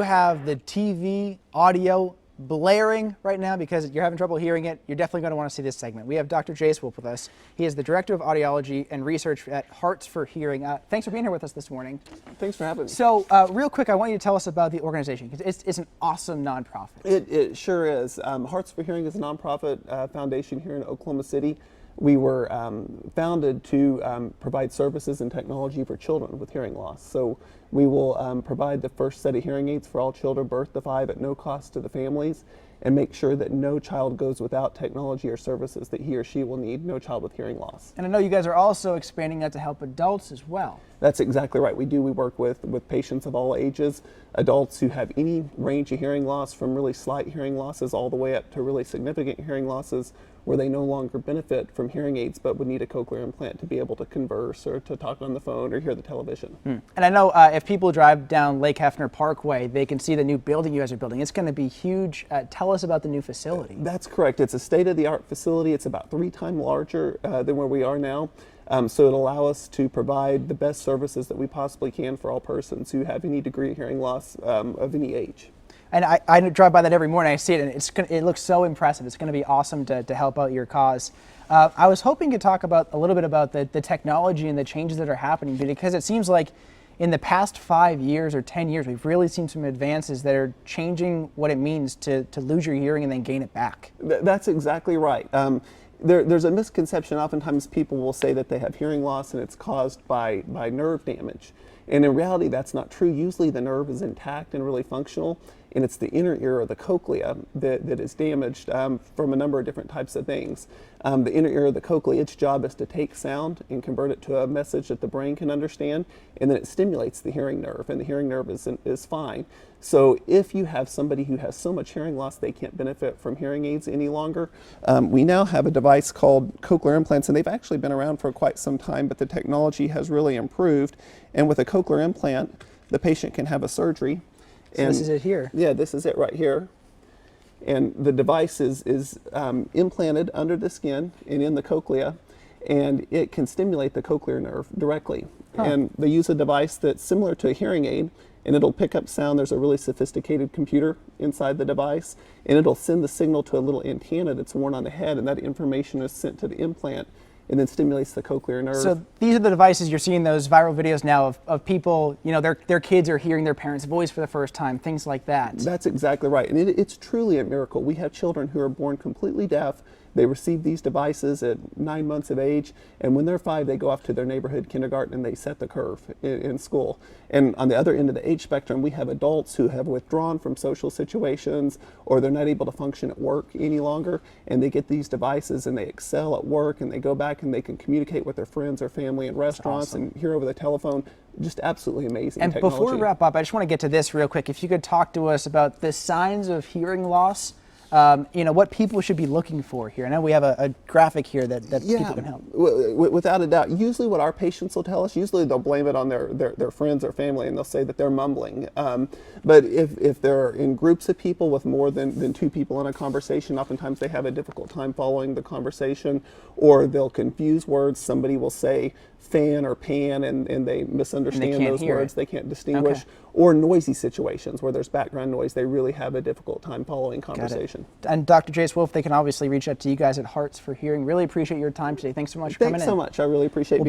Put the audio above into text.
have the TV audio blaring right now because you're having trouble hearing it, you're definitely going to want to see this segment. We have Dr. Jace Wolf with us. He is the Director of Audiology and Research at Hearts for Hearing. Thanks for being here with us this morning. Thanks for having me. So real quick, I want you to tell us about the organization because it's an awesome nonprofit. It sure is. Hearts for Hearing is a nonprofit foundation here in Oklahoma City. We were founded to provide services and technology for children with hearing loss. So we will provide the first set of hearing aids for all children birth to 5 at no cost to the families, and make sure that no child goes without technology or services that he or she will need, no child with hearing loss. And I know you guys are also expanding that to help adults as well. That's exactly right. We work with patients of all ages, adults who have any range of hearing loss, from really slight hearing losses all the way up to really significant hearing losses where they no longer benefit from hearing aids but would need a cochlear implant to be able to converse or to talk on the phone or hear the television. And I know if people drive down Lake Hefner Parkway, they can see the new building you guys are building. It's going to be huge. Tell us about the new facility. That's correct. It's a state-of-the-art facility. It's about 3 times larger than where we are now. So it'll allow us to provide the best services that we possibly can for all persons who have any degree of hearing loss of any age. And I drive by that every morning. I see it, and it looks so impressive. It's going to be awesome to help out your cause. I was hoping to talk a little bit about the technology and the changes that are happening, because it seems like in the past 5 years or 10 years, we've really seen some advances that are changing what it means to lose your hearing and then gain it back. That's exactly right. There's a misconception. Oftentimes people will say that they have hearing loss and it's caused by nerve damage. And in reality, that's not true. Usually the nerve is intact and really functional, and it's the inner ear or the cochlea that is damaged from a number of different types of things. The inner ear or the cochlea, its job is to take sound and convert it to a message that the brain can understand, and then it stimulates the hearing nerve, and the hearing nerve is fine. So if you have somebody who has so much hearing loss they can't benefit from hearing aids any longer, we now have a device called cochlear implants, and they've actually been around for quite some time, but the technology has really improved. And with a cochlear implant, the patient can have a surgery. So this is it here. Yeah, this is it right here. And the device is implanted under the skin and in the cochlea, and it can stimulate the cochlear nerve directly. And they use a device that's similar to a hearing aid, and it'll pick up sound. There's a really sophisticated computer inside the device, and it'll send the signal to a little antenna that's worn on the head, and that information is sent to the implant and then stimulates the cochlear nerve. So these are the devices you're seeing those viral videos now of people, you know, their kids are hearing their parents' voice for the first time, things like that. That's exactly right. And it's truly a miracle. We have children who are born completely deaf. They receive these devices at 9 months of age, and when they're 5, they go off to their neighborhood kindergarten and they set the curve in school. And on the other end of the age spectrum, we have adults who have withdrawn from social situations, or they're not able to function at work any longer, and they get these devices and they excel at work, and they go back and they can communicate with their friends or family in restaurants and hear over the telephone. Just absolutely amazing and technology. Before we wrap up, I just want to get to this real quick. If you could talk to us about the signs of hearing loss, you know, what people should be looking for here. I know we have a graphic here that people can help. Without a doubt. Usually what our patients will tell us, usually they'll blame it on their friends or family, and they'll say that they're mumbling. But if they're in groups of people with more than 2 people in a conversation, oftentimes they have a difficult time following the conversation, or they'll confuse words. Somebody will say fan or pan, and they misunderstand those words. They can't distinguish. Okay. Or noisy situations where there's background noise, they really have a difficult time following conversation. And Dr. Jace Wolf, they can obviously reach out to you guys at Hearts for Hearing. Really appreciate your time today. Thanks so much for coming in. Thanks so much. I really appreciate being